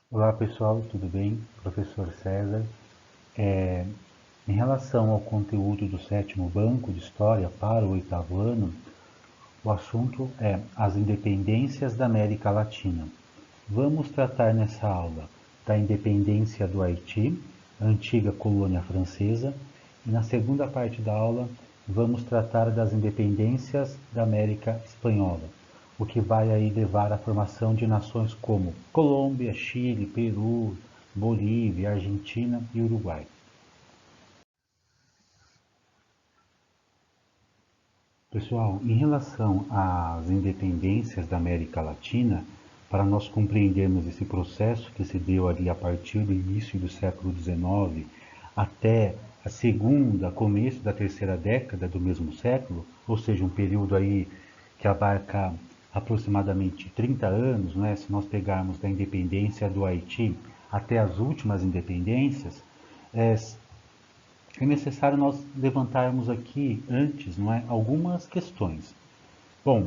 Olá pessoal, tudo bem? Professor César. Em relação ao conteúdo do sétimo banco de História para o oitavo ano, o assunto é as independências da América Latina. Vamos tratar nessa aula da independência do Haiti, a antiga colônia francesa, e na segunda parte da aula vamos tratar das independências da América Espanhola, o que vai aí levar à formação de nações como Colômbia, Chile, Peru, Bolívia, Argentina e Uruguai. Pessoal, em relação às independências da América Latina, para nós compreendermos esse processo que se deu ali a partir do início do século XIX até a segunda, começo da terceira década do mesmo século, ou seja, um período aí que abarca aproximadamente 30 anos, né? Se nós pegarmos da independência do Haiti até as últimas independências, é, é necessário nós levantarmos aqui antes, não é, algumas questões. Bom,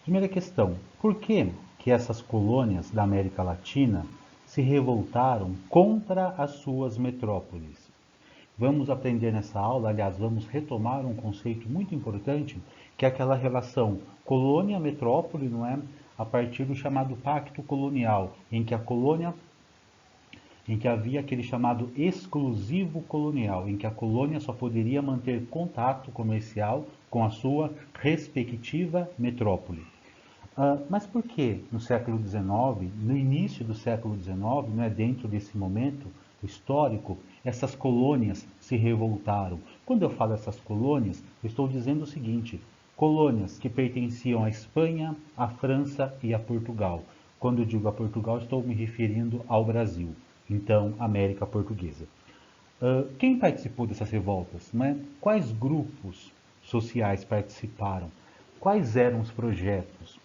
primeira questão, por que que essas colônias da América Latina se revoltaram contra as suas metrópoles? Vamos aprender nessa aula, aliás, vamos retomar um conceito muito importante, que é aquela relação colônia-metrópole, não é? A partir do chamado Pacto Colonial, em que havia aquele chamado exclusivo colonial, em que a colônia só poderia manter contato comercial com a sua respectiva metrópole. Mas por que no século XIX, no início do século XIX, né, dentro desse momento histórico, essas colônias se revoltaram? Quando eu falo essas colônias, eu estou dizendo o seguinte: colônias que pertenciam à Espanha, à França e a Portugal. Quando eu digo a Portugal, estou me referindo ao Brasil, então América Portuguesa. Quem participou dessas revoltas? Né? Quais grupos sociais participaram? Quais eram os projetos?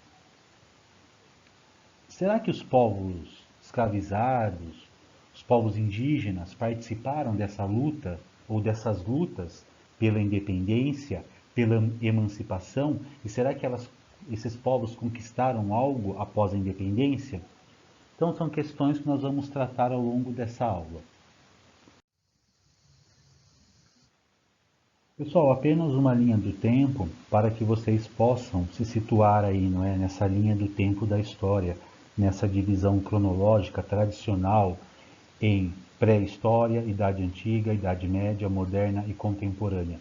Será que os povos escravizados, os povos indígenas participaram dessa luta ou dessas lutas pela independência, pela emancipação? E será que esses povos conquistaram algo após a independência? Então, são questões que nós vamos tratar ao longo dessa aula. Pessoal, apenas uma linha do tempo para que vocês possam se situar aí, não é, nessa linha do tempo da história, nessa divisão cronológica tradicional em pré-história, Idade Antiga, Idade Média, Moderna e Contemporânea.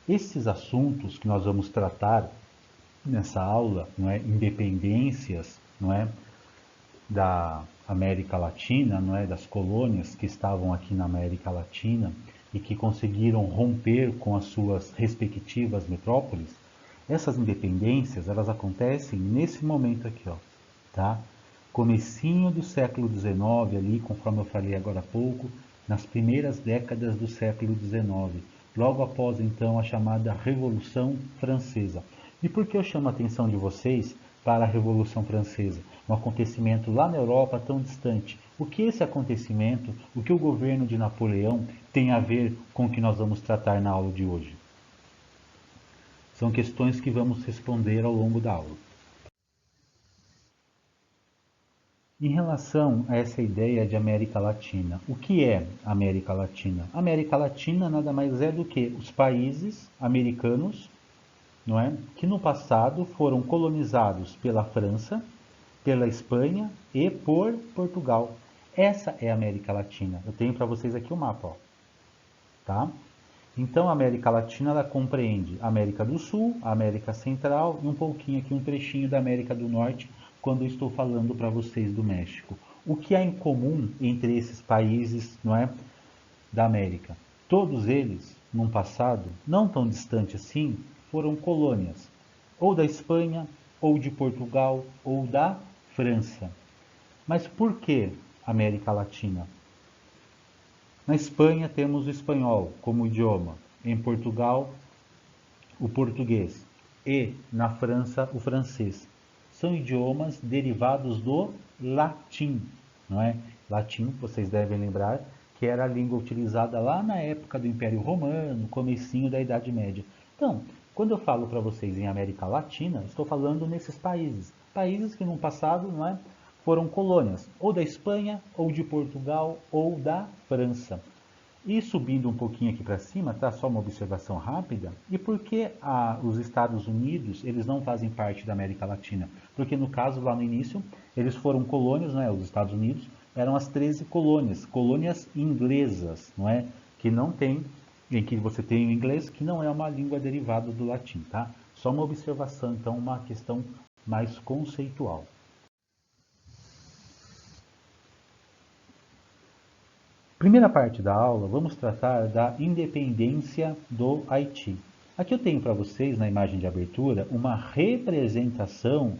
Esses assuntos que nós vamos tratar nessa aula, não é, independências, não é, da América Latina, não é, das colônias que estavam aqui na América Latina e que conseguiram romper com as suas respectivas metrópoles, essas independências, elas acontecem nesse momento aqui, ó, tá? Comecinho do século XIX, ali, conforme eu falei agora há pouco, nas primeiras décadas do século XIX, logo após então a chamada Revolução Francesa. E por que eu chamo a atenção de vocês para a Revolução Francesa? Um acontecimento lá na Europa tão distante. O que esse acontecimento, o que o governo de Napoleão tem a ver com o que nós vamos tratar na aula de hoje? São questões que vamos responder ao longo da aula. Em relação a essa ideia de América Latina, o que é América Latina? América Latina nada mais é do que os países americanos, não é? Que no passado foram colonizados pela França, pela Espanha e por Portugal. Essa é a América Latina. Eu tenho para vocês aqui o mapa, ó, tá? Então a América Latina ela compreende a América do Sul, a América Central e um pouquinho aqui, um trechinho da América do Norte, quando eu estou falando para vocês do México. O que há em comum entre esses países, não é, da América? Todos eles, num passado não tão distante assim, foram colônias, ou da Espanha, ou de Portugal, ou da França. Mas por que América Latina? Na Espanha temos o espanhol como idioma, em Portugal o português e na França o francês. São idiomas derivados do latim, não é? Latim, vocês devem lembrar, que era a língua utilizada lá na época do Império Romano, comecinho da Idade Média. Então, quando eu falo para vocês em América Latina, estou falando nesses países, países que no passado, não é, foram colônias, ou da Espanha, ou de Portugal, ou da França. E subindo um pouquinho aqui para cima, tá? Só uma observação rápida. E por que os Estados Unidos eles não fazem parte da América Latina? Porque no caso, lá no início, eles foram colônias, né? Os Estados Unidos eram as 13 colônias, colônias inglesas, não é? Que não tem, em que você tem o inglês, que não é uma língua derivada do latim, tá? Só uma observação, então, uma questão mais conceitual. Primeira parte da aula, vamos tratar da independência do Haiti. Aqui eu tenho para vocês, na imagem de abertura, uma representação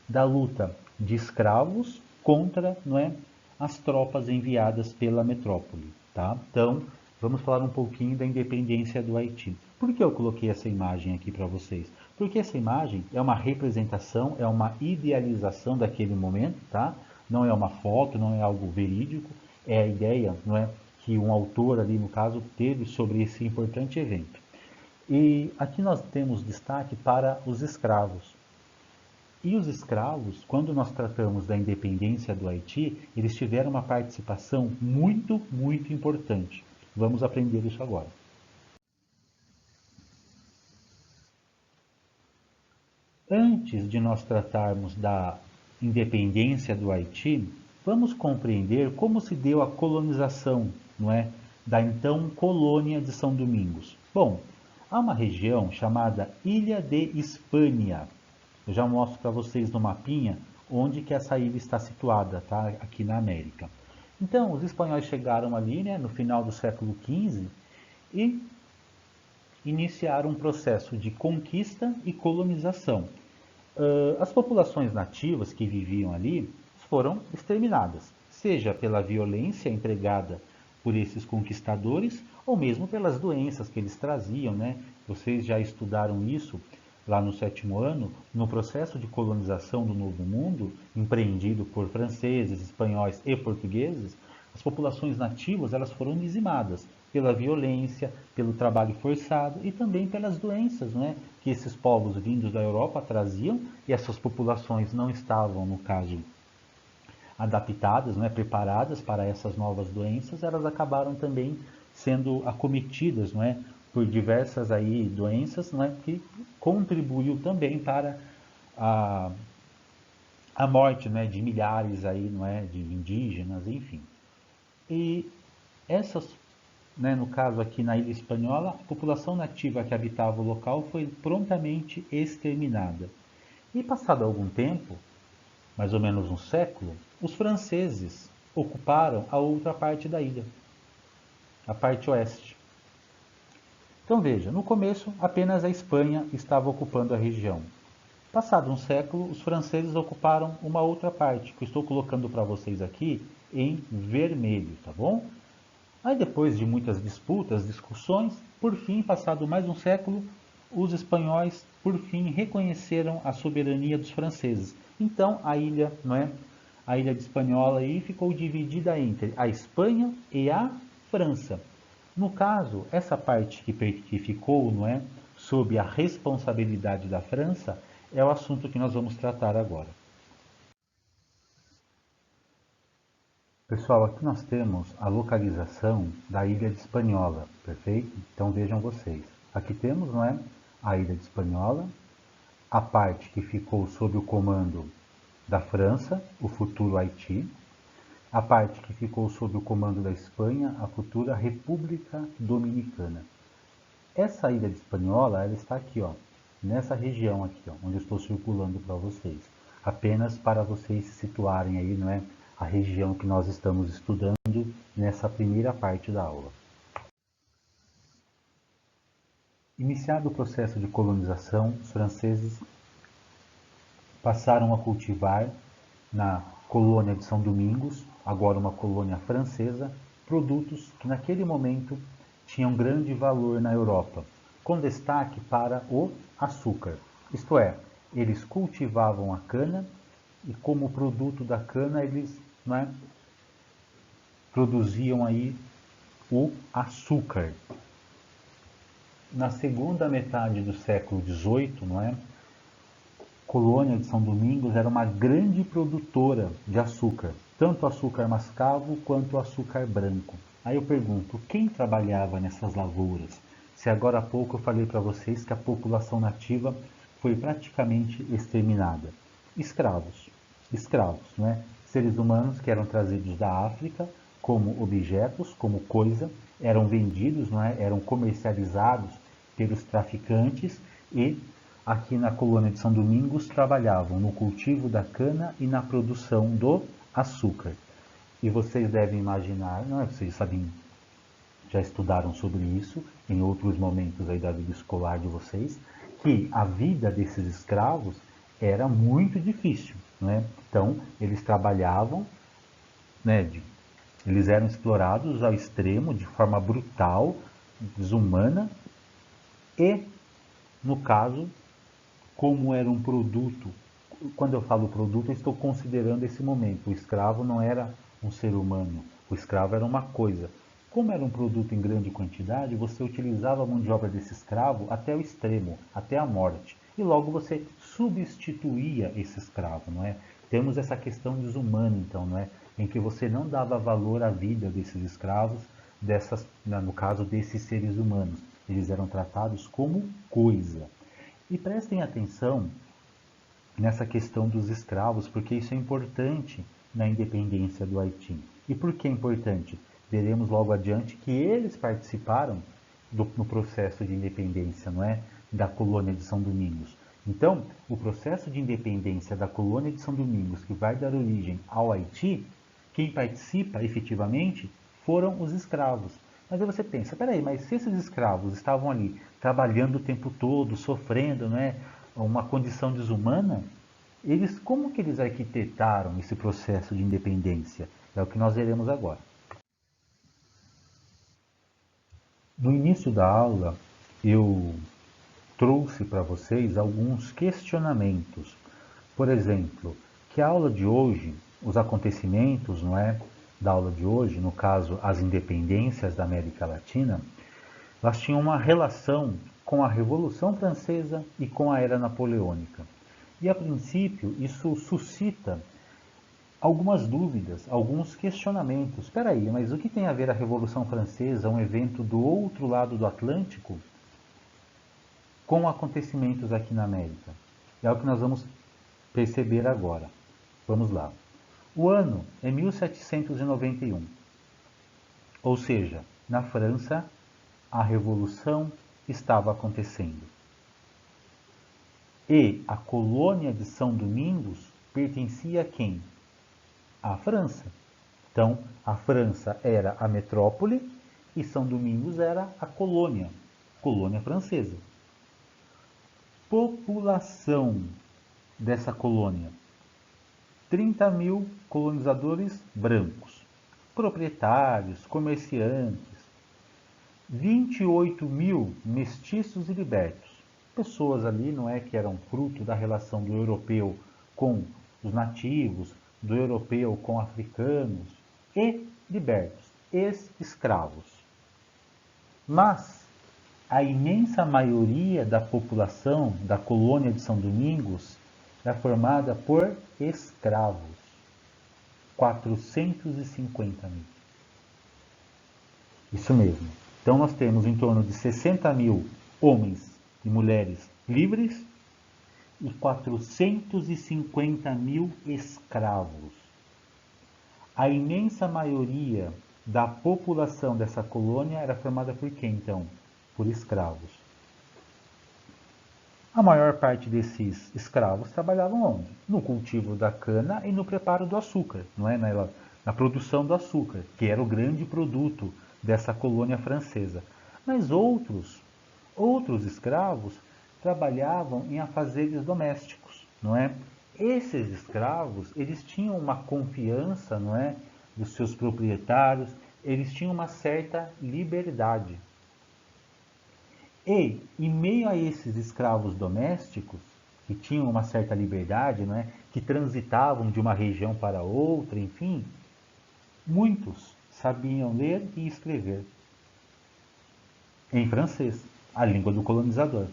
da luta de escravos contra, não é, as tropas enviadas pela metrópole. Tá? Então, vamos falar um pouquinho da independência do Haiti. Por que eu coloquei essa imagem aqui para vocês? Porque essa imagem é uma representação, é uma idealização daquele momento, tá? Não é uma foto, não é algo verídico, é a ideia, não é, que um autor ali, no caso, teve sobre esse importante evento. E aqui nós temos destaque para os escravos. E os escravos, quando nós tratamos da independência do Haiti, eles tiveram uma participação muito, muito importante. Vamos aprender isso agora. Antes de nós tratarmos da independência do Haiti, vamos compreender como se deu a colonização, não é, da então colônia de São Domingos. Bom, há uma região chamada Ilha de Hispânia. Eu já mostro para vocês no mapinha onde que essa ilha está situada, tá? Aqui na América. Então, os espanhóis chegaram ali, né, no final do século XV e iniciaram um processo de conquista e colonização. As populações nativas que viviam ali foram exterminadas, seja pela violência empregada por esses conquistadores ou mesmo pelas doenças que eles traziam, né? Vocês já estudaram isso lá no 7º ano, no processo de colonização do Novo Mundo, empreendido por franceses, espanhóis e portugueses. As populações nativas elas foram dizimadas pela violência, pelo trabalho forçado e também pelas doenças, né, que esses povos vindos da Europa traziam, e essas populações não estavam, no caso, adaptadas, né, preparadas para essas novas doenças, elas acabaram também sendo acometidas, não é, por diversas aí doenças, não é, que contribuiu também para a, a morte, né, de milhares aí, não é, de indígenas, enfim. E essas, né, no caso aqui na Ilha Espanhola, a população nativa que habitava o local foi prontamente exterminada. E passado algum tempo, mais ou menos um século, os franceses ocuparam a outra parte da ilha, a parte oeste. Então veja, no começo apenas a Espanha estava ocupando a região. Passado um século, os franceses ocuparam uma outra parte, que eu estou colocando para vocês aqui em vermelho, tá bom? Aí depois de muitas disputas, discussões, por fim, passado mais um século, os espanhóis por fim reconheceram a soberania dos franceses. Então a ilha, não é? A ilha de Hispaniola aí ficou dividida entre a Espanha e a França. No caso, essa parte que ficou, não é, sob a responsabilidade da França, é o assunto que nós vamos tratar agora. Pessoal, aqui nós temos a localização da ilha de Hispaniola, perfeito? Então vejam vocês. Aqui temos, não é, a ilha de Hispaniola, a parte que ficou sob o comando da França, o futuro Haiti, a parte que ficou sob o comando da Espanha, a futura República Dominicana. Essa ilha de Hispaniola, ela está aqui, ó, nessa região aqui, ó, onde eu estou circulando para vocês. Apenas para vocês se situarem aí, não é, a região que nós estamos estudando nessa primeira parte da aula. Iniciado o processo de colonização, os franceses passaram a cultivar na colônia de São Domingos, agora uma colônia francesa, produtos que naquele momento tinham grande valor na Europa, com destaque para o açúcar. Isto é, eles cultivavam a cana e como produto da cana eles, não é, produziam aí o açúcar. Na segunda metade do século XVIII, não é, colônia de São Domingos era uma grande produtora de açúcar, tanto açúcar mascavo quanto açúcar branco. Aí eu pergunto, quem trabalhava nessas lavouras? Se agora há pouco eu falei para vocês que a população nativa foi praticamente exterminada. Escravos, escravos, não é? Seres humanos que eram trazidos da África como objetos, como coisa, eram vendidos, não é? Eram comercializados pelos traficantes e aqui na colônia de São Domingos trabalhavam no cultivo da cana e na produção do açúcar. E vocês devem imaginar, não é? Vocês sabem, já estudaram sobre isso em outros momentos aí da vida escolar de vocês, que a vida desses escravos era muito difícil, né? Então, eles trabalhavam, né, eles eram explorados ao extremo, de forma brutal, desumana, e, no caso, como era um produto, quando eu falo produto, eu estou considerando esse momento. O escravo não era um ser humano, o escravo era uma coisa. Como era um produto em grande quantidade, você utilizava a mão de obra desse escravo até o extremo, até a morte. E logo você substituía esse escravo, não é? Temos essa questão desumana, então, não é? Em que você não dava valor à vida desses escravos, no caso desses seres humanos. Eles eram tratados como coisa. E prestem atenção nessa questão dos escravos, porque isso é importante na independência do Haiti. E por que é importante? Veremos logo adiante que eles participaram no processo de independência, não é? Da colônia de São Domingos. Então, o processo de independência da colônia de São Domingos, que vai dar origem ao Haiti, quem participa efetivamente foram os escravos. Mas aí você pensa, peraí, mas se esses escravos estavam ali trabalhando o tempo todo, sofrendo, né, uma condição desumana, como que eles arquitetaram esse processo de independência? É o que nós veremos agora. No início da aula, eu trouxe para vocês alguns questionamentos. Por exemplo, que a aula de hoje, os acontecimentos, não é, da aula de hoje, no caso, as independências da América Latina, elas tinham uma relação com a Revolução Francesa e com a Era Napoleônica. E a princípio, isso suscita algumas dúvidas, alguns questionamentos. Espera aí, mas o que tem a ver a Revolução Francesa, um evento do outro lado do Atlântico, com acontecimentos aqui na América? É o que nós vamos perceber agora. Vamos lá. O ano é 1791, ou seja, na França, a Revolução estava acontecendo. E a colônia de São Domingos pertencia a quem? À França. Então, a França era a metrópole e São Domingos era a colônia francesa. População dessa colônia: 30.000 colonizadores brancos, proprietários, comerciantes, 28.000 mestiços e libertos. Pessoas ali, não é, que eram fruto da relação do europeu com os nativos, do europeu com africanos, e libertos, ex-escravos. Mas a imensa maioria da população da colônia de São Domingos é formada por escravos, 450 mil. Isso mesmo. Então nós temos em torno de 60.000 homens e mulheres livres e 450.000 escravos. A imensa maioria da população dessa colônia era formada por quem, então? Por escravos. A maior parte desses escravos trabalhavam onde? No cultivo da cana e no preparo do açúcar, não é? Na produção do açúcar, que era o grande produto dessa colônia francesa. Mas outros escravos trabalhavam em afazeres domésticos, não é? Esses escravos, eles tinham uma confiança, não é, dos seus proprietários, eles tinham uma certa liberdade. E, em meio a esses escravos domésticos, que tinham uma certa liberdade, não é, que transitavam de uma região para outra, enfim, muitos sabiam ler e escrever em francês, a língua do colonizador.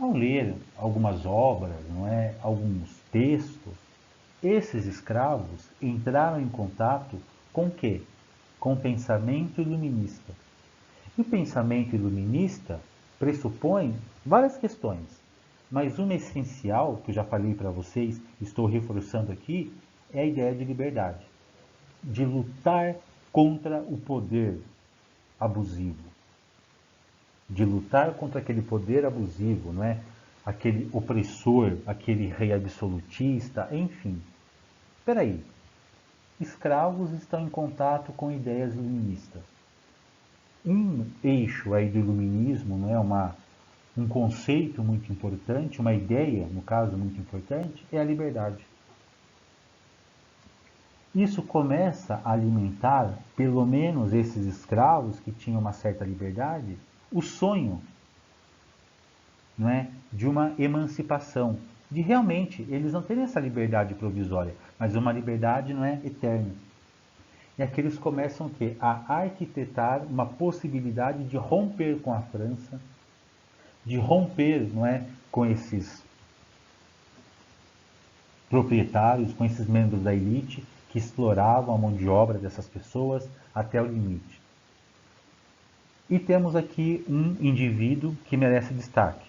Ao ler algumas obras, não é, alguns textos, esses escravos entraram em contato com o quê? Com o pensamento iluminista. E o pensamento iluminista pressupõe várias questões, mas uma essencial, que eu já falei para vocês, estou reforçando aqui, é a ideia de liberdade, de lutar contra o poder abusivo, de lutar contra aquele poder abusivo, não é? Aquele opressor, aquele rei absolutista, enfim. Espera aí, escravos estão em contato com ideias iluministas. Um eixo aí do iluminismo, não é um conceito muito importante, uma ideia, no caso, muito importante, é a liberdade. Isso começa a alimentar, pelo menos esses escravos que tinham uma certa liberdade, o sonho, não é, de uma emancipação, de realmente eles não terem essa liberdade provisória, mas uma liberdade, não é, eterna. E aqui eles começam a arquitetar uma possibilidade de romper com a França, de romper, não é, com esses proprietários, com esses membros da elite que exploravam a mão de obra dessas pessoas até o limite. E temos aqui um indivíduo que merece destaque,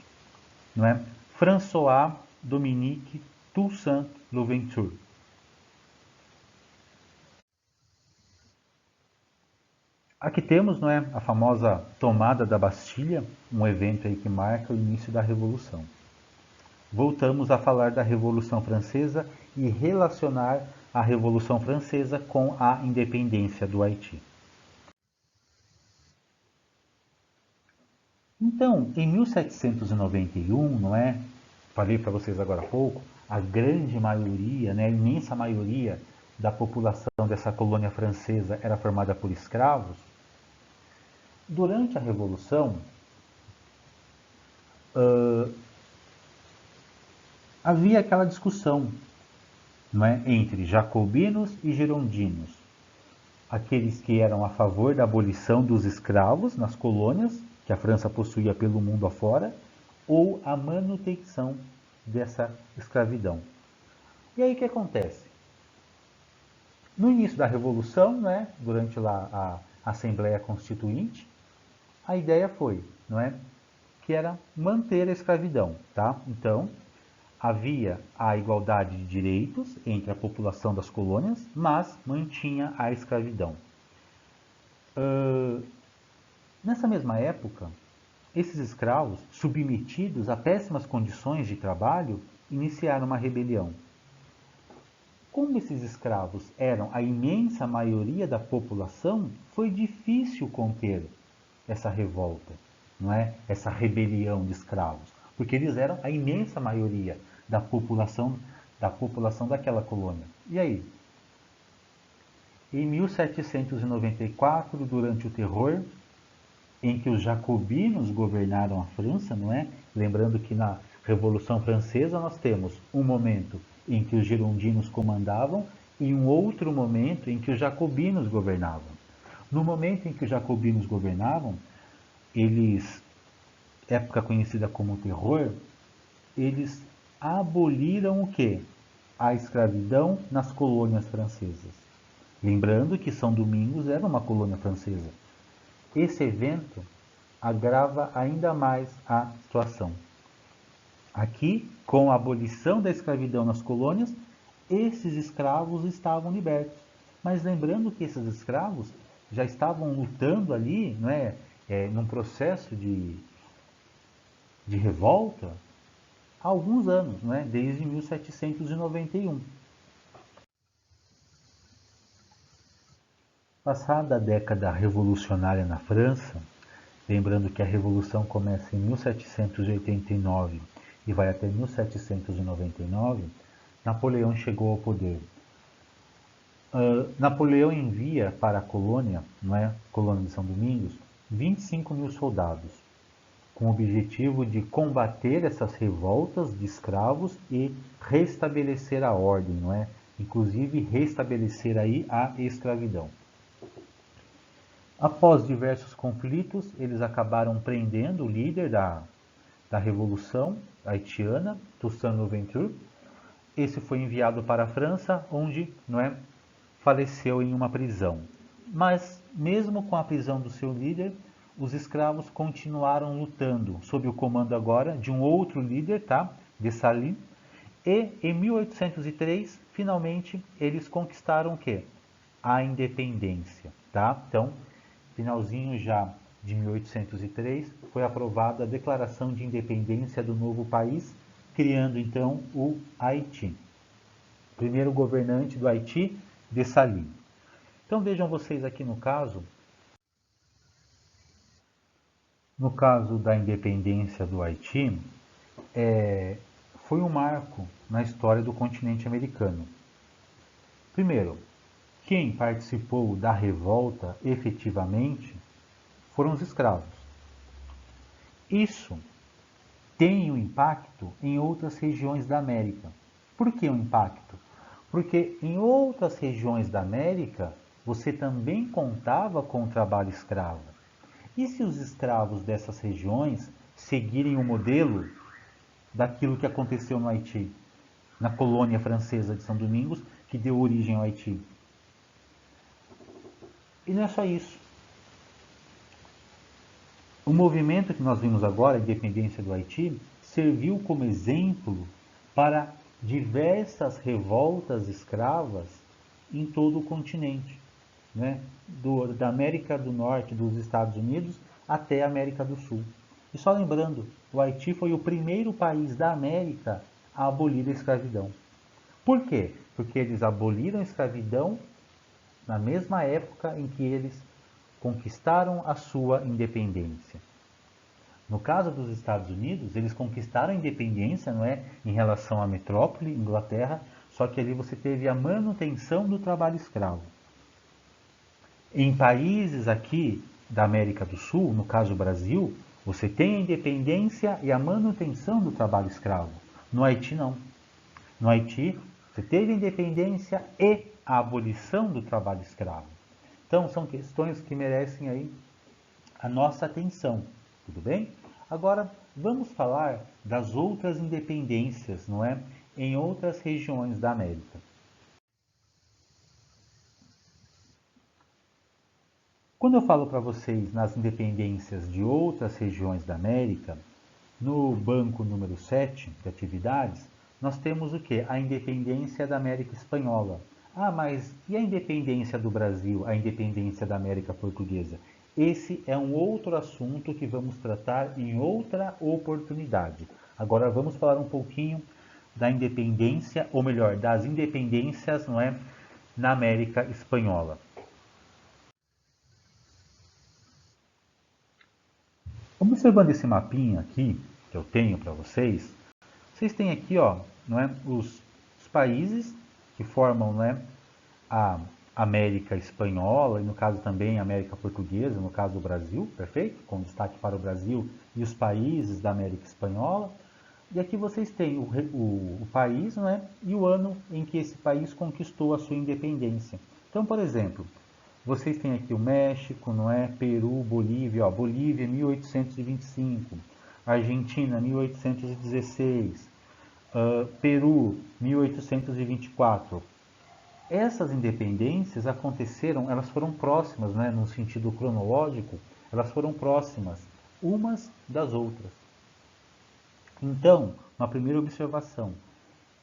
não é? François Dominique Toussaint Louverture. Aqui temos, não é, a famosa tomada da Bastilha, um evento aí que marca o início da Revolução. Voltamos a falar da Revolução Francesa e relacionar a Revolução Francesa com a independência do Haiti. Então, em 1791, não é? Falei para vocês agora há pouco, a grande maioria, né, a imensa maioria da população dessa colônia francesa era formada por escravos. Durante a Revolução, havia aquela discussão, não é, entre jacobinos e girondinos. Aqueles que eram a favor da abolição dos escravos nas colônias, que a França possuía pelo mundo afora, ou a manutenção dessa escravidão. E aí o que acontece? No início da Revolução, né, durante lá a Assembleia Constituinte, a ideia foi, não é, que era manter a escravidão, tá? Então, havia a igualdade de direitos entre a população das colônias, mas mantinha a escravidão. Nessa mesma época, esses escravos, submetidos a péssimas condições de trabalho, iniciaram uma rebelião. Como esses escravos eram a imensa maioria da população, foi difícil conter essa revolta, não é? Essa rebelião de escravos, porque eles eram a imensa maioria da população daquela colônia. E aí? Em 1794, durante o terror, em que os jacobinos governaram a França, não é? Lembrando que na Revolução Francesa nós temos um momento em que os girondinos comandavam e um outro momento em que os jacobinos governavam. No momento em que os jacobinos governavam, eles, época conhecida como terror, eles aboliram o quê? A escravidão nas colônias francesas. Lembrando que São Domingos era uma colônia francesa. Esse evento agrava ainda mais a situação. Aqui, com a abolição da escravidão nas colônias, esses escravos estavam libertos. Mas lembrando que esses escravos já estavam lutando ali, não é, num processo de revolta há alguns anos, não é, desde 1791. Passada a década revolucionária na França, lembrando que a revolução começa em 1789 e vai até 1799, Napoleão chegou ao poder. Napoleão envia para a colônia, não é, colônia de São Domingos, 25 mil soldados, com o objetivo de combater essas revoltas de escravos e restabelecer a ordem, não é? Inclusive restabelecer aí a escravidão. Após diversos conflitos, eles acabaram prendendo o líder da da Revolução Haitiana, Toussaint Louverture. Esse foi enviado para a França, onde faleceu em uma prisão. Mas, mesmo com a prisão do seu líder, os escravos continuaram lutando, sob o comando agora de um outro líder, Dessalines. E, em 1803, finalmente, eles conquistaram o quê? A independência. Então, finalzinho já de 1803, foi aprovada a Declaração de Independência do novo país, criando então o Haiti. Primeiro governante do Haiti, Dessalines. Então vejam vocês aqui no caso da independência do Haiti, foi um marco na história do continente americano. Primeiro, quem participou da revolta efetivamente foram os escravos. Isso tem um impacto em outras regiões da América. Por que um impacto? Porque em outras regiões da América você também contava com o trabalho escravo. E se os escravos dessas regiões seguirem o modelo daquilo que aconteceu no Haiti, na colônia francesa de São Domingos, que deu origem ao Haiti? E não é só isso. O movimento que nós vimos agora, a independência do Haiti, serviu como exemplo para diversas revoltas escravas em todo o continente, da América do Norte, dos Estados Unidos, até a América do Sul. E só lembrando, o Haiti foi o primeiro país da América a abolir a escravidão. Por quê? Porque eles aboliram a escravidão na mesma época em que eles conquistaram a sua independência. No caso dos Estados Unidos, eles conquistaram a independência, em relação à metrópole, Inglaterra, só que ali você teve a manutenção do trabalho escravo. Em países aqui da América do Sul, no caso o Brasil, você tem a independência e a manutenção do trabalho escravo. No Haiti, não. No Haiti, você teve a independência e a abolição do trabalho escravo. Então, são questões que merecem aí a nossa atenção, tudo bem? Agora, vamos falar das outras independências, em outras regiões da América. Quando eu falo para vocês nas independências de outras regiões da América, no banco número 7 de atividades, nós temos o quê? A independência da América Espanhola. Ah, mas e a independência do Brasil, a independência da América Portuguesa? Esse é um outro assunto que vamos tratar em outra oportunidade. Agora vamos falar um pouquinho da independência, ou melhor, das independências, na América Espanhola. Observando esse mapinha aqui, que eu tenho para vocês têm aqui, os países que formam, a América Espanhola, e no caso também a América Portuguesa, no caso do Brasil, perfeito? Com destaque para o Brasil e os países da América Espanhola. E aqui vocês têm o país, e o ano em que esse país conquistou a sua independência. Então, por exemplo, vocês têm aqui o México, Peru, Bolívia, Bolívia 1825, Argentina 1816, Peru 1824. Essas independências aconteceram, elas foram próximas, no sentido cronológico, elas foram próximas umas das outras. Então, uma primeira observação,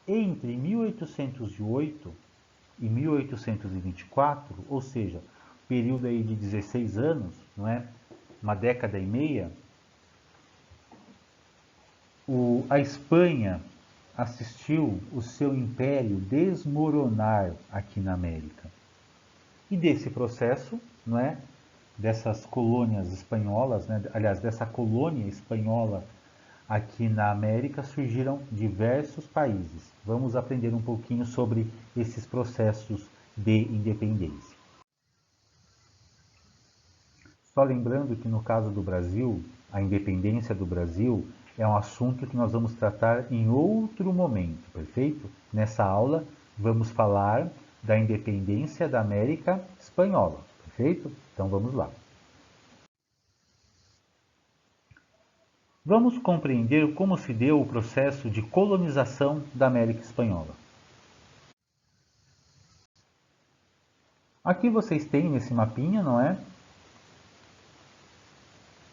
entre 1808 e 1824, ou seja, período aí de 16 anos, uma década e meia, a Espanha assistiu o seu império desmoronar aqui na América. E desse processo, dessas colônias espanholas, aliás, dessa colônia espanhola aqui na América, surgiram diversos países. Vamos aprender um pouquinho sobre esses processos de independência. Só lembrando que no caso do Brasil, a independência do Brasil é um assunto que nós vamos tratar em outro momento, perfeito? Nessa aula vamos falar da independência da América Espanhola, perfeito? Então vamos lá. Vamos compreender como se deu o processo de colonização da América Espanhola. Aqui vocês têm nesse mapinha, não é?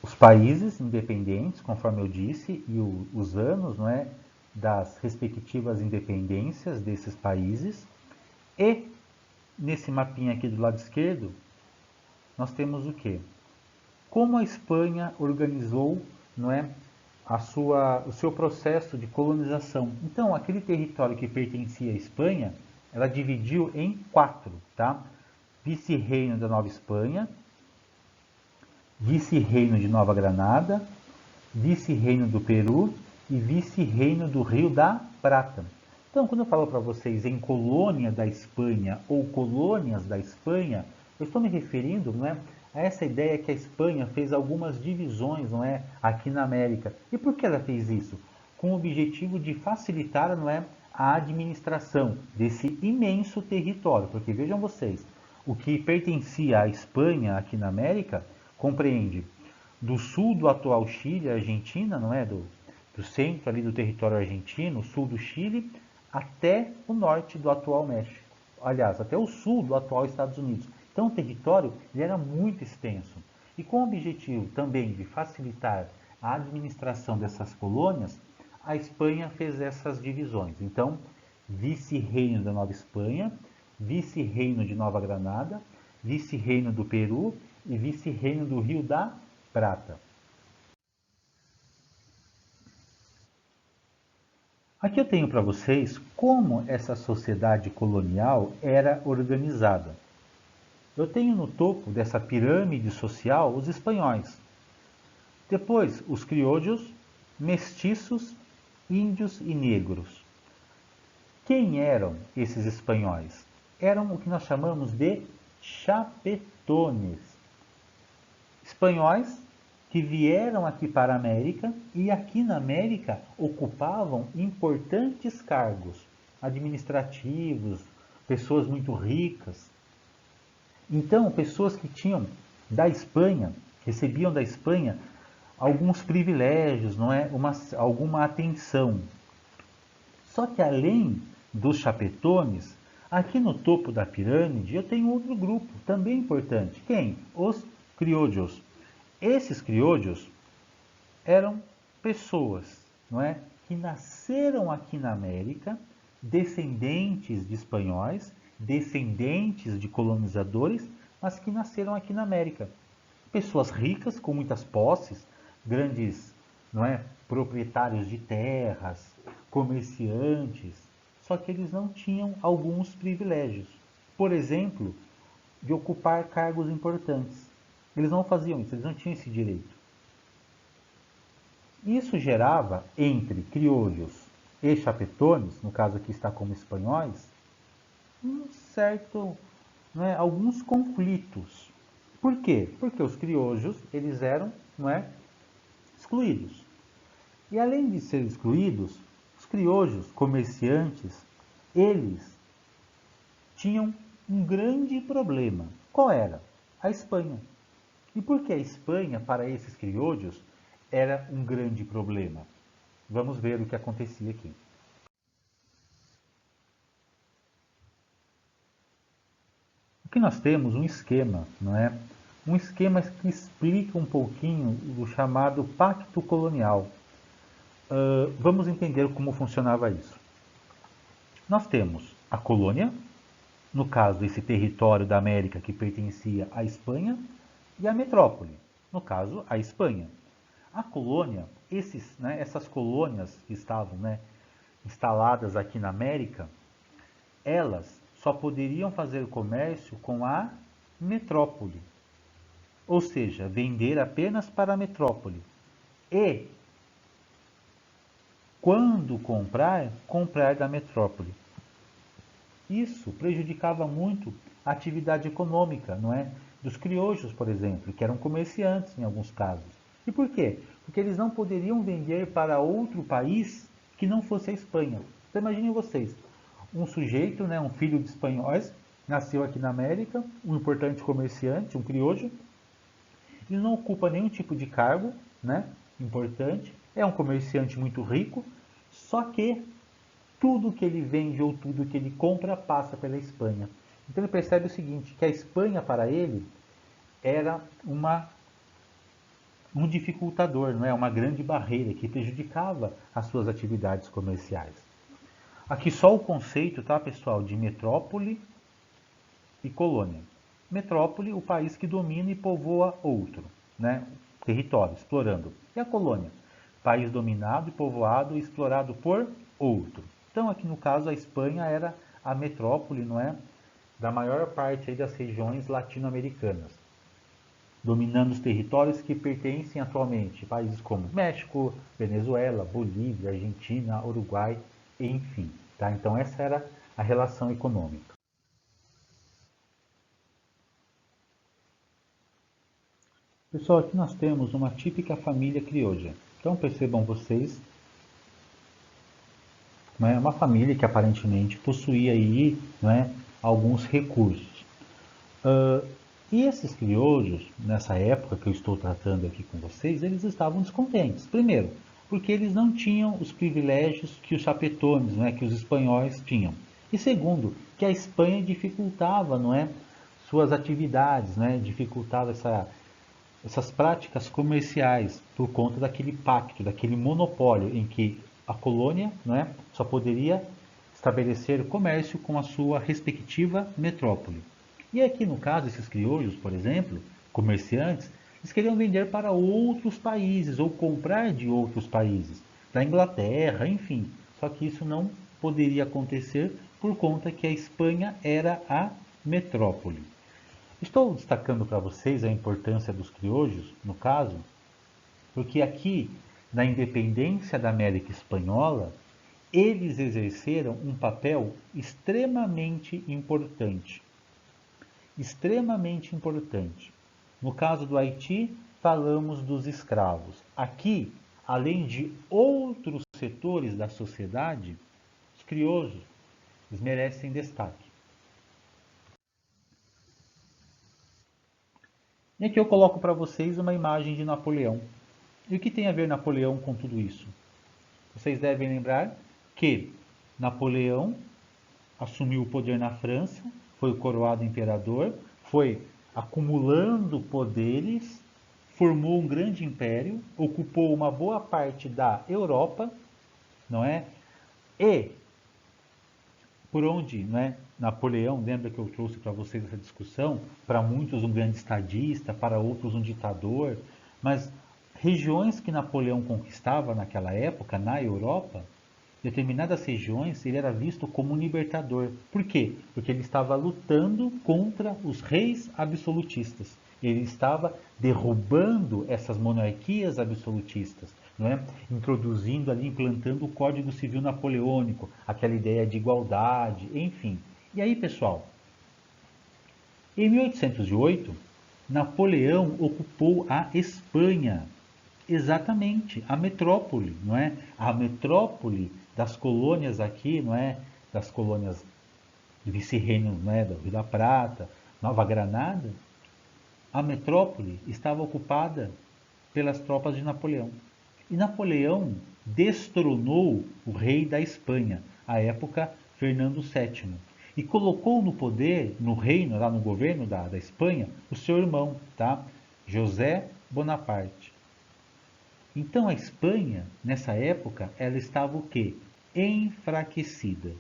Os países independentes, conforme eu disse, e os anos, não é? Das respectivas independências desses países. E nesse mapinha aqui do lado esquerdo, nós temos o quê? Como a Espanha organizou, não é, o seu processo de colonização. Então, aquele território que pertencia à Espanha, ela dividiu em 4, tá? Vice-reino da Nova Espanha, vice-reino de Nova Granada, vice-reino do Peru e vice-reino do Rio da Prata. Então, quando eu falo para vocês em colônia da Espanha ou colônias da Espanha, eu estou me referindo, não é, a essa ideia que a Espanha fez algumas divisões, não é, aqui na América. E por que ela fez isso? Com o objetivo de facilitar, não é, a administração desse imenso território. Porque vejam vocês, o que pertencia à Espanha aqui na América compreende do sul do atual Chile, Argentina, não é, do centro ali do território argentino, sul do Chile, até o norte do atual México. Aliás, até o sul do atual Estados Unidos. Então o território ele era muito extenso. E com o objetivo também de facilitar a administração dessas colônias, a Espanha fez essas divisões. Então, vice-reino da Nova Espanha, vice-reino de Nova Granada, vice-reino do Peru e vice-reino do Rio da Prata. Aqui eu tenho para vocês como essa sociedade colonial era organizada. Eu tenho no topo dessa pirâmide social os espanhóis. Depois, os criollos, mestiços, índios e negros. Quem eram esses espanhóis? Eram o que nós chamamos de chapetones. Espanhóis que vieram aqui para a América e aqui na América ocupavam importantes cargos administrativos, pessoas muito ricas. Então, pessoas que tinham da Espanha, recebiam da Espanha alguns privilégios, não é? Alguma atenção. Só que além dos chapetones, aqui no topo da pirâmide eu tenho outro grupo também importante. Quem? Os criollos. Esses criollos eram pessoas, não é, que nasceram aqui na América, descendentes de espanhóis, descendentes de colonizadores, mas que nasceram aqui na América. Pessoas ricas, com muitas posses, grandes, não é, proprietários de terras, comerciantes, só que eles não tinham alguns privilégios. Por exemplo, de ocupar cargos importantes. Eles não faziam isso, eles não tinham esse direito. Isso gerava, entre criollos e chapetones, no caso aqui está como espanhóis, um certo, não é, alguns conflitos. Por quê? Porque os criollos eles eram, não é, excluídos. E além de serem excluídos, os criollos, comerciantes, eles tinham um grande problema. Qual era? A Espanha. E por que a Espanha, para esses criollos, era um grande problema? Vamos ver o que acontecia aqui. Aqui nós temos um esquema, não é? Um esquema que explica um pouquinho do chamado Pacto Colonial. Vamos entender como funcionava isso. Nós temos a colônia, no caso esse território da América que pertencia à Espanha, e a metrópole, no caso a Espanha. A colônia, essas colônias que estavam, né, instaladas aqui na América, elas só poderiam fazer comércio com a metrópole, ou seja, vender apenas para a metrópole. E, quando comprar, comprar da metrópole. Isso prejudicava muito a atividade econômica, não é? Dos criollos, por exemplo, que eram comerciantes em alguns casos. E por quê? Porque eles não poderiam vender para outro país que não fosse a Espanha. Então imaginem vocês, um sujeito, né, um filho de espanhóis, nasceu aqui na América, um importante comerciante, um criollo, ele não ocupa nenhum tipo de cargo, né? importante, é um comerciante muito rico, só que tudo que ele vende ou tudo que ele compra passa pela Espanha. Então ele percebe o seguinte, que a Espanha para ele era um dificultador, não é? Uma grande barreira que prejudicava as suas atividades comerciais. Aqui só o conceito, tá, pessoal, de metrópole e colônia. Metrópole, o país que domina e povoa outro, né? Território, explorando. E a colônia? País dominado e povoado e explorado por outro. Então, aqui no caso, a Espanha era a metrópole, não é? Da maior parte aí das regiões latino-americanas, dominando os territórios que pertencem atualmente a países como México, Venezuela, Bolívia, Argentina, Uruguai, enfim. Tá? Então, essa era a relação econômica. Pessoal, aqui nós temos uma típica família criolla. Então percebam vocês, não é uma família que aparentemente possuía aí, não é, alguns recursos. E esses criollos, nessa época que eu estou tratando aqui com vocês, eles estavam descontentes. Primeiro, porque eles não tinham os privilégios que os chapetones, não é, que os espanhóis tinham. E segundo, que a Espanha dificultava, não é, suas atividades, né, dificultava essas práticas comerciais por conta daquele pacto, daquele monopólio em que a colônia, não é, só poderia estabelecer comércio com a sua respectiva metrópole. E aqui no caso, esses crioulos, por exemplo, comerciantes, eles queriam vender para outros países ou comprar de outros países, da Inglaterra, enfim. Só que isso não poderia acontecer por conta que a Espanha era a metrópole. Estou destacando para vocês a importância dos criollos, no caso, porque aqui, na independência da América Espanhola, eles exerceram um papel extremamente importante. Extremamente importante. No caso do Haiti, falamos dos escravos. Aqui, além de outros setores da sociedade, os crioulos eles merecem destaque. E aqui eu coloco para vocês uma imagem de Napoleão. E o que tem a ver Napoleão com tudo isso? Vocês devem lembrar que Napoleão assumiu o poder na França, foi coroado imperador, foi acumulando poderes, formou um grande império, ocupou uma boa parte da Europa, não é? E por onde, né, Napoleão, lembra que eu trouxe para vocês essa discussão, para muitos um grande estadista, para outros um ditador, mas regiões que Napoleão conquistava naquela época, na Europa, determinadas regiões, ele era visto como um libertador. Por quê? Porque ele estava lutando contra os reis absolutistas. Ele estava derrubando essas monarquias absolutistas, não é? Introduzindo ali, implantando o Código Civil Napoleônico, aquela ideia de igualdade, enfim. E aí, pessoal, em 1808, Napoleão ocupou a Espanha, exatamente, a metrópole, não é? A metrópole das colônias aqui, não é? Das colônias do vice-reino, não é? Do Rio da Prata, Nova Granada, a metrópole estava ocupada pelas tropas de Napoleão. E Napoleão destronou o rei da Espanha, à época Fernando VII, e colocou no poder, no reino, lá no governo da Espanha, o seu irmão, tá? José Bonaparte. Então a Espanha, nessa época, ela estava o quê? Enfraquecida.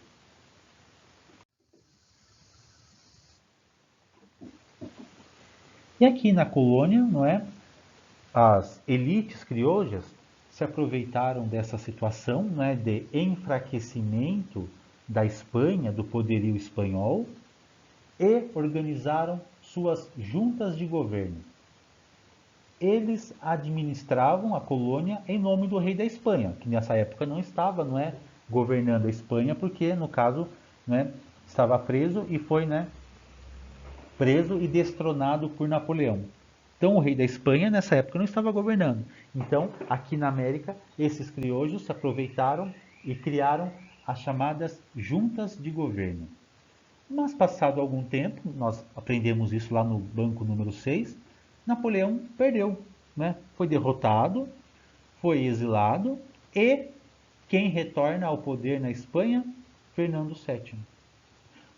E aqui na colônia, não é? As elites crioujas se aproveitaram dessa situação, né, de enfraquecimento da Espanha, do poderio espanhol, e organizaram suas juntas de governo. Eles administravam a colônia em nome do rei da Espanha, que nessa época não estava, não é, governando a Espanha, porque no caso, né, estava preso e foi, né, preso e destronado por Napoleão. Então o rei da Espanha nessa época não estava governando. Então aqui na América esses crioulos se aproveitaram e criaram as chamadas juntas de governo. Mas passado algum tempo, nós aprendemos isso lá no banco número 6, Napoleão perdeu, né? Foi derrotado foi exilado e quem retorna ao poder na Espanha? Fernando VII.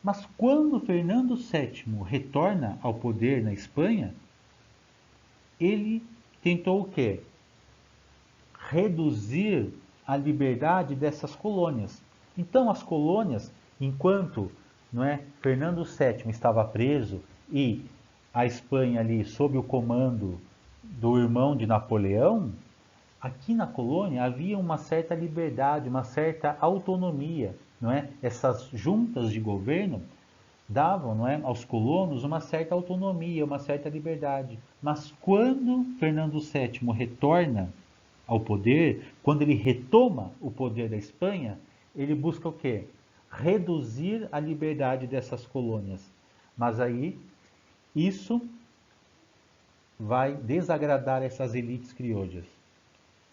Mas quando Fernando VII retorna ao poder na Espanha, ele tentou o quê? Reduzir a liberdade dessas colônias. Então as colônias, enquanto não é, Fernando VII estava preso e a Espanha ali sob o comando do irmão de Napoleão, aqui na colônia havia uma certa liberdade, uma certa autonomia, não é? Essas juntas de governo davam, não é, aos colonos uma certa autonomia, uma certa liberdade. Mas quando Fernando VII retorna ao poder, quando ele retoma o poder da Espanha, ele busca o quê? Reduzir a liberdade dessas colônias. Mas aí isso vai desagradar essas elites crioulas.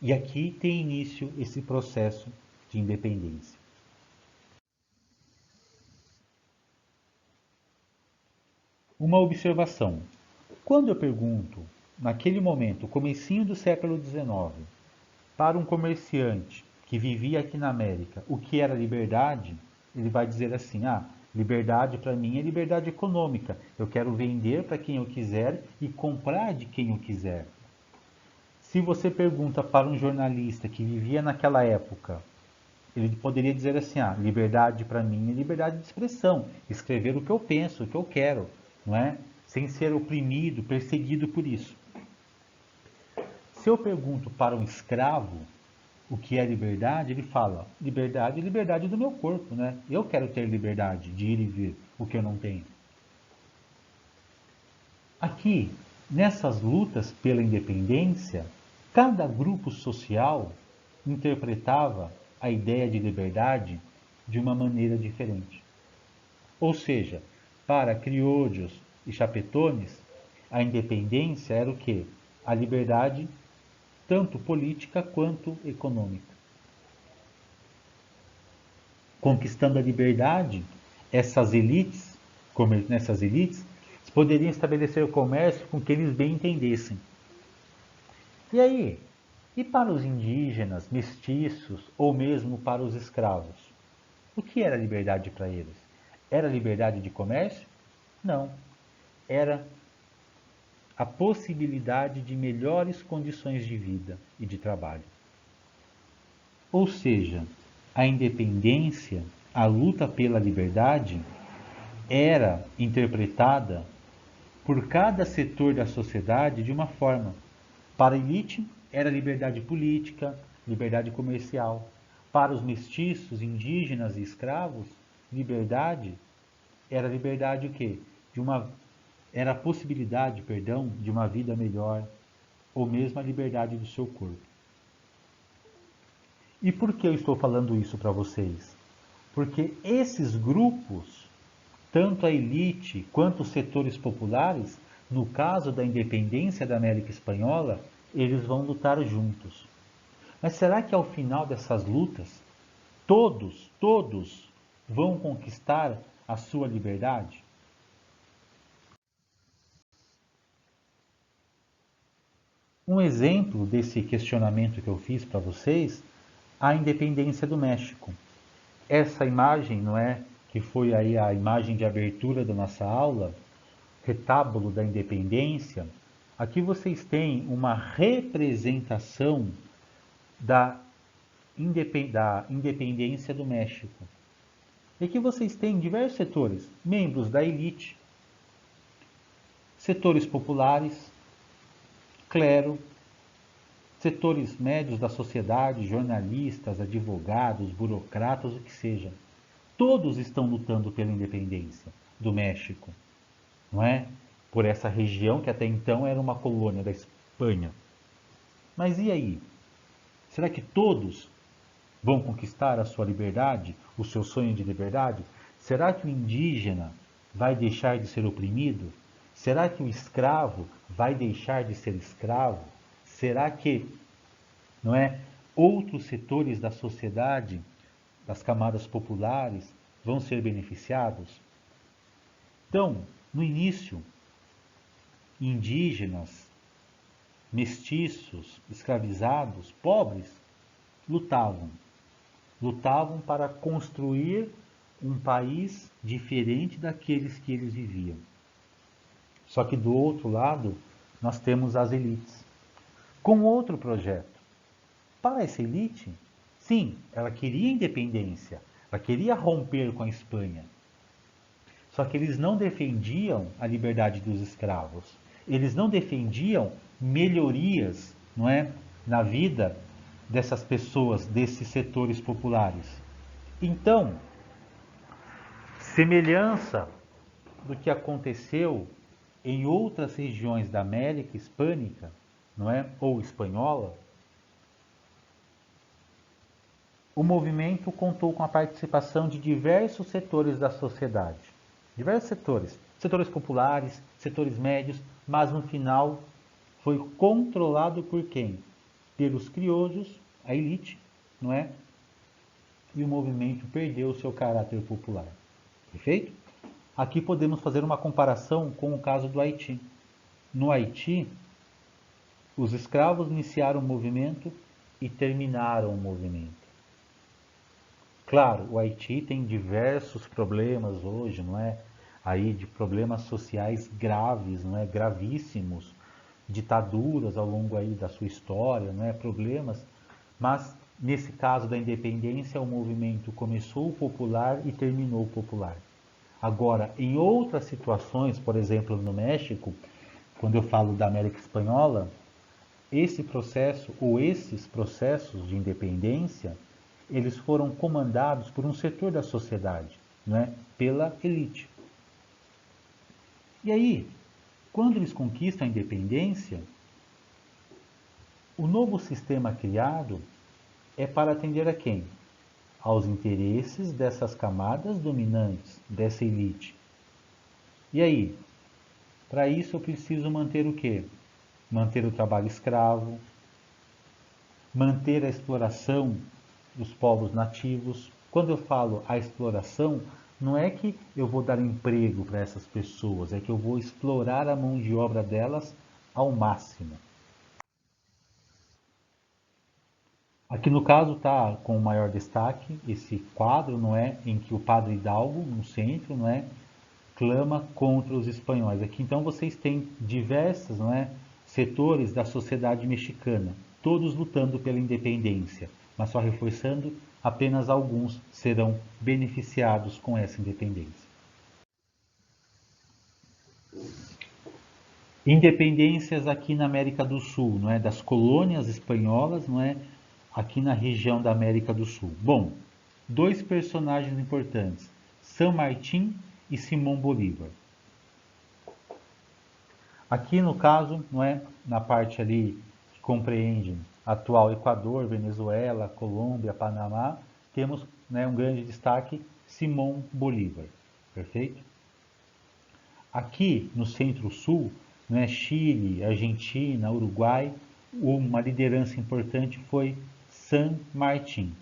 E aqui tem início esse processo de independência. Uma observação. Quando eu pergunto, naquele momento, comecinho do século XIX, para um comerciante que vivia aqui na América, o que era liberdade, ele vai dizer assim: ah, liberdade para mim é liberdade econômica. Eu quero vender para quem eu quiser e comprar de quem eu quiser. Se você pergunta para um jornalista que vivia naquela época, ele poderia dizer assim: ah, liberdade para mim é liberdade de expressão, escrever o que eu penso, o que eu quero, não é? Sem ser oprimido, perseguido por isso. Se eu pergunto para um escravo o que é liberdade, ele fala: liberdade é liberdade do meu corpo, né? Eu quero ter liberdade de ir e vir, o que eu não tenho. Aqui, nessas lutas pela independência, cada grupo social interpretava a ideia de liberdade de uma maneira diferente. Ou seja, para criollos e chapetones, a independência era o quê? A liberdade tanto política quanto econômica. Conquistando a liberdade, nessas elites, poderiam estabelecer o comércio com que eles bem entendessem. E aí? E para os indígenas, mestiços ou mesmo para os escravos? O que era liberdade para eles? Era liberdade de comércio? Não. Era a possibilidade de melhores condições de vida e de trabalho. Ou seja, a independência, a luta pela liberdade, era interpretada por cada setor da sociedade de uma forma. Para a elite, era liberdade política, liberdade comercial. Para os mestiços, indígenas e escravos, liberdade era liberdade o quê? Era a possibilidade, perdão, de uma vida melhor, ou mesmo a liberdade do seu corpo. E por que eu estou falando isso para vocês? Porque esses grupos, tanto a elite quanto os setores populares, no caso da independência da América Espanhola, eles vão lutar juntos. Mas será que ao final dessas lutas, todos vão conquistar a sua liberdade? Um exemplo desse questionamento que eu fiz para vocês, a independência do México. Essa imagem, não é, que foi aí a imagem de abertura da nossa aula, retábulo da independência, aqui vocês têm uma representação da independência do México. E aqui vocês têm diversos setores, membros da elite, setores populares, clero, setores médios da sociedade, jornalistas, advogados, burocratas, o que seja. Todos estão lutando pela independência do México, não é? Por essa região que até então era uma colônia da Espanha. Mas e aí? Será que todos vão conquistar a sua liberdade, o seu sonho de liberdade? Será que o indígena vai deixar de ser oprimido? Será que o escravo vai deixar de ser escravo? Será que, não é, outros setores da sociedade, das camadas populares, vão ser beneficiados? Então, no início, indígenas, mestiços, escravizados, pobres, lutavam. Lutavam para construir um país diferente daqueles que eles viviam. Só que do outro lado, nós temos as elites, com outro projeto. Para essa elite, sim, ela queria independência, ela queria romper com a Espanha. Só que eles não defendiam a liberdade dos escravos. Eles não defendiam melhorias, não é, na vida dessas pessoas, desses setores populares. Então, semelhança do que aconteceu em outras regiões da América hispânica, não é, ou espanhola, o movimento contou com a participação de diversos setores da sociedade. Diversos setores. Setores populares, setores médios, mas no final foi controlado por quem? Pelos crioulos, a elite, não é? E o movimento perdeu o seu caráter popular. Perfeito? Aqui podemos fazer uma comparação com o caso do Haiti. No Haiti, os escravos iniciaram o movimento e terminaram o movimento. Claro, o Haiti tem diversos problemas hoje, não é? Aí de problemas sociais graves, não é? Gravíssimos, ditaduras ao longo aí da sua história, não é? Problemas, mas nesse caso da independência, o movimento começou popular e terminou popular. Agora, em outras situações, por exemplo, no México, quando eu falo da América Espanhola, esse processo ou esses processos de independência, eles foram comandados por um setor da sociedade, né? Pela elite. E aí, quando eles conquistam a independência, o novo sistema criado é para atender a quem? Aos interesses dessas camadas dominantes, dessa elite. E aí, para isso eu preciso manter o quê? Manter o trabalho escravo, manter a exploração dos povos nativos. Quando eu falo a exploração, não é que eu vou dar emprego para essas pessoas, é que eu vou explorar a mão de obra delas ao máximo. Aqui no caso está com o maior destaque esse quadro, não é, em que o padre Hidalgo, no centro, não é, clama contra os espanhóis. Aqui então vocês têm diversos, não é, setores da sociedade mexicana, todos lutando pela independência, mas só reforçando, apenas alguns serão beneficiados com essa independência. Independências aqui na América do Sul, não é, das colônias espanholas, não é, aqui na região da América do Sul. Bom, dois personagens importantes, San Martín e Simão Bolívar. Aqui no caso, não é, na parte ali que compreende atual Equador, Venezuela, Colômbia, Panamá, temos, né, um grande destaque, Simão Bolívar. Perfeito? Aqui no Centro-Sul, né, Chile, Argentina, Uruguai, uma liderança importante foi San Martín.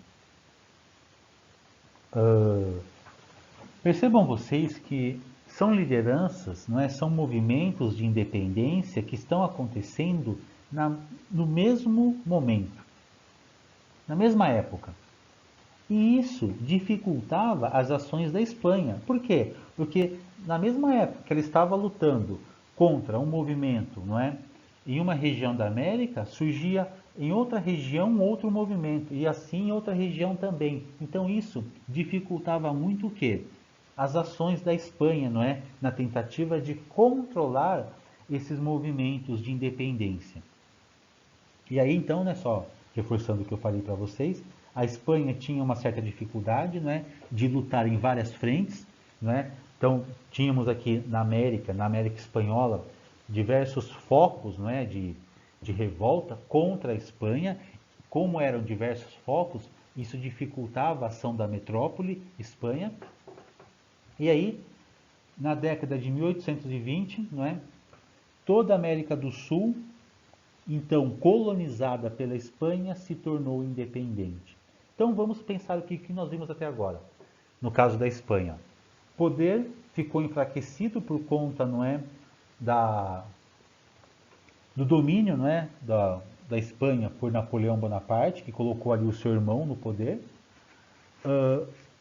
Percebam vocês que são lideranças, não é? São movimentos de independência que estão acontecendo no mesmo momento, na mesma época. E isso dificultava as ações da Espanha. Por quê? Porque na mesma época que ela estava lutando contra um movimento, não é? Em uma região da América, surgia em outra região outro movimento, e assim em outra região também. Então isso dificultava muito o quê? As ações da Espanha, não é? Na tentativa de controlar esses movimentos de independência. E aí então, né, só reforçando o que eu falei para vocês, a Espanha tinha uma certa dificuldade, né, de lutar em várias frentes, né? Então tínhamos aqui na América Espanhola, diversos focos, não é, de revolta contra a Espanha. Como eram diversos focos, isso dificultava a ação da metrópole, Espanha. E aí, na década de 1820, não é, toda a América do Sul, então colonizada pela Espanha, se tornou independente. Então vamos pensar o que nós vimos até agora. No caso da Espanha, o poder ficou enfraquecido por conta, não é, do domínio, não é, da Espanha por Napoleão Bonaparte, que colocou ali o seu irmão no poder.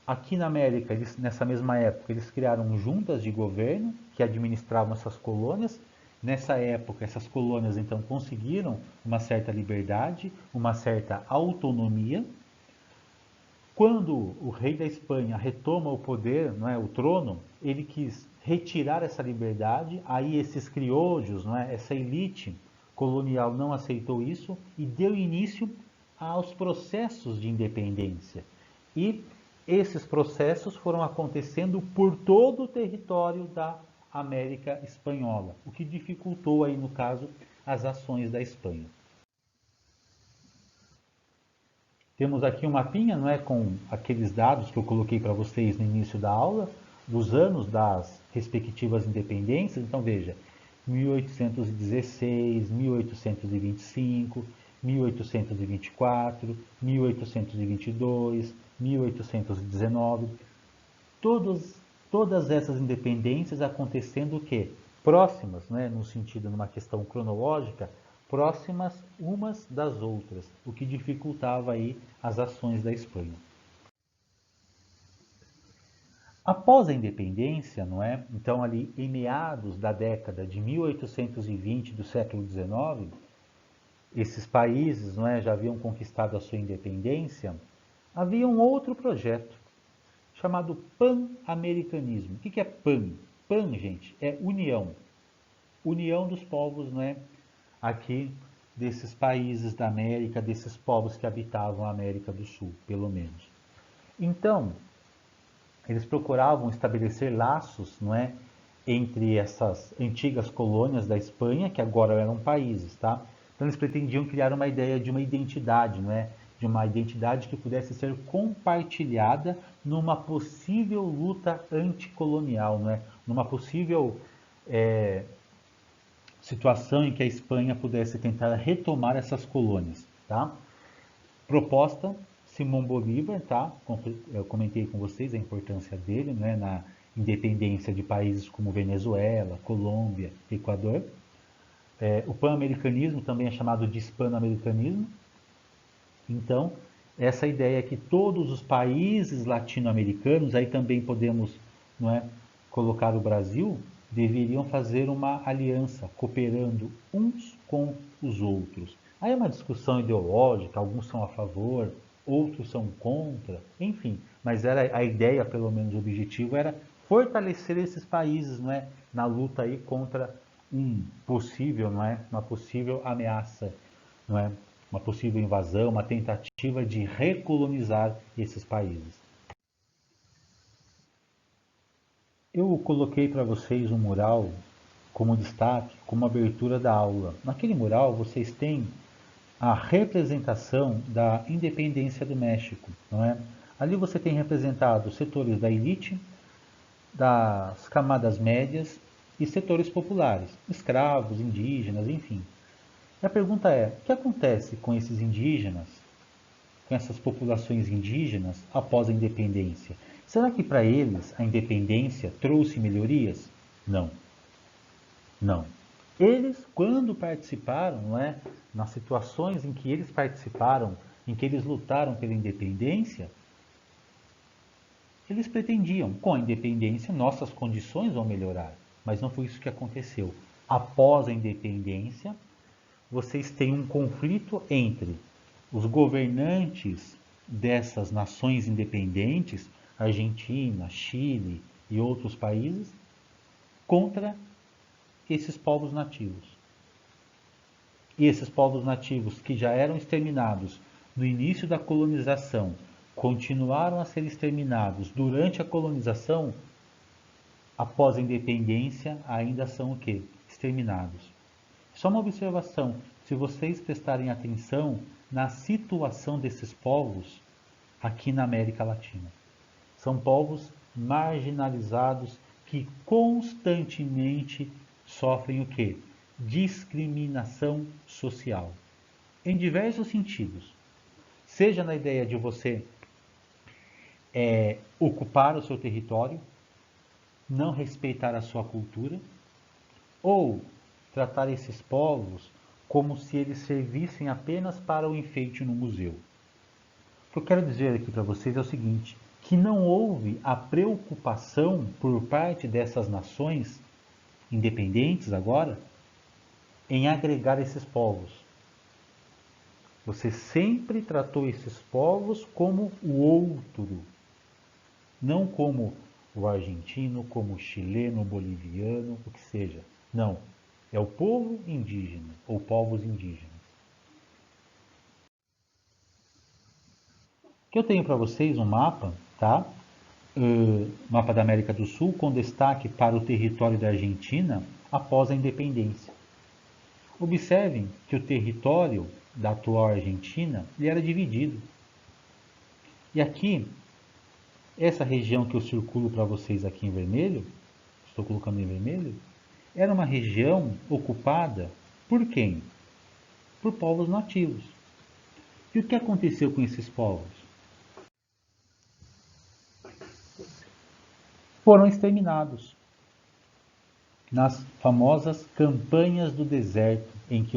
Aqui na América, nessa mesma época, eles criaram juntas de governo que administravam essas colônias. Nessa época, essas colônias então conseguiram uma certa liberdade, uma certa autonomia. Quando o rei da Espanha retoma o poder, não é, o trono, ele quis retirar essa liberdade. Aí esses criollos, não é, essa elite colonial não aceitou isso e deu início aos processos de independência. E esses processos foram acontecendo por todo o território da América Espanhola, o que dificultou aí, no caso, as ações da Espanha. Temos aqui um mapinha, não é, com aqueles dados que eu coloquei para vocês no início da aula, dos anos das respectivas independências. Então veja, 1816, 1825, 1824, 1822, 1819, todas essas independências acontecendo o quê? Próximas, né, no sentido, numa questão cronológica, próximas umas das outras, o que dificultava aí as ações da Espanha. Após a independência, não é? Então ali em meados da década de 1820 do século XIX, esses países, não é, já haviam conquistado a sua independência. Havia um outro projeto chamado pan-americanismo. O que é pan? Pan, gente, é união. União dos povos, né, aqui desses países da América, desses povos que habitavam a América do Sul, pelo menos. Então, eles procuravam estabelecer laços, não é, entre essas antigas colônias da Espanha, que agora eram países, tá? Então eles pretendiam criar uma ideia de uma identidade, não é? De uma identidade que pudesse ser compartilhada numa possível luta anticolonial, não é? Numa possível situação em que a Espanha pudesse tentar retomar essas colônias, tá? Proposta Simão Bolívar, tá? Eu comentei com vocês a importância dele, né, na independência de países como Venezuela, Colômbia, Equador. O pan-americanismo também é chamado de hispano-americanismo. Então, essa ideia é que todos os países latino-americanos, aí também podemos, não é, colocar o Brasil, deveriam fazer uma aliança, cooperando uns com os outros. Aí é uma discussão ideológica, alguns são a favor, outros são contra, enfim, mas era a ideia, pelo menos o objetivo, era fortalecer esses países, não é, na luta aí contra uma possível ameaça, não é, uma possível invasão, uma tentativa de recolonizar esses países. Eu coloquei para vocês um mural como destaque, como abertura da aula. Naquele mural vocês têm a representação da independência do México, não é? Ali você tem representado setores da elite, das camadas médias e setores populares, escravos, indígenas, enfim. E a pergunta é: o que acontece com esses indígenas, com essas populações indígenas após a independência? Será que para eles a independência trouxe melhorias? Não, não. Eles, quando participaram, não é, nas situações em que eles participaram, em que eles lutaram pela independência, eles pretendiam, com a independência, nossas condições vão melhorar. Mas não foi isso que aconteceu. Após a independência, vocês têm um conflito entre os governantes dessas nações independentes, Argentina, Chile e outros países, contra esses povos nativos. E esses povos nativos que já eram exterminados no início da colonização, continuaram a ser exterminados durante a colonização, após a independência ainda são o quê? Exterminados. Só uma observação, se vocês prestarem atenção na situação desses povos aqui na América Latina. São povos marginalizados que constantemente sofrem o quê? Discriminação social. Em diversos sentidos. Seja na ideia de você ocupar o seu território, não respeitar a sua cultura, ou tratar esses povos como se eles servissem apenas para o enfeite no museu. O que eu quero dizer aqui para vocês é o seguinte, que não houve a preocupação por parte dessas nações independentes agora em agregar esses povos. Você sempre tratou esses povos como o outro, não como o argentino, como o chileno, o boliviano, o que seja. Não, é o povo indígena ou povos indígenas. Que eu tenho para vocês um mapa, tá? Mapa da América do Sul com destaque para o território da Argentina após a independência. Observem que o território da atual Argentina ele era dividido. E aqui, essa região que eu circulo para vocês aqui em vermelho, estou colocando em vermelho, era uma região ocupada por quem? Por povos nativos. E o que aconteceu com esses povos? Foram exterminados nas famosas campanhas do deserto, em que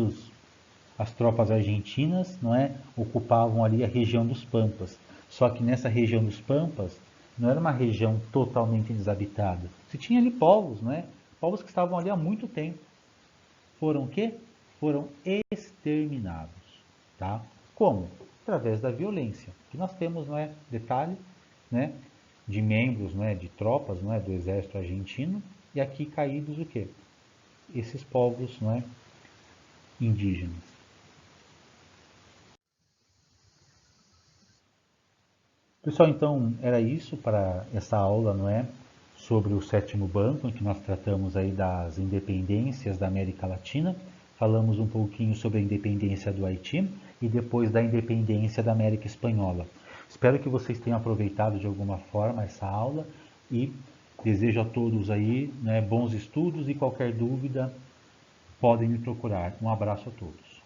as tropas argentinas, não é, ocupavam ali a região dos Pampas. Só que nessa região dos Pampas não era uma região totalmente desabitada. Se tinha ali povos, não é? Povos que estavam ali há muito tempo. Foram o quê? Foram exterminados, tá? Como? Através da violência. Que nós temos, não é, detalhe, né, de membros, não é, de tropas, não é, do exército argentino e aqui caídos o quê? Esses povos, não é, indígenas. Pessoal, então era isso para essa aula, não é? Sobre o sétimo banco, em que nós tratamos aí das independências da América Latina. Falamos um pouquinho sobre a independência do Haiti e depois da independência da América Espanhola. Espero que vocês tenham aproveitado de alguma forma essa aula e desejo a todos aí, né, bons estudos e qualquer dúvida podem me procurar. Um abraço a todos.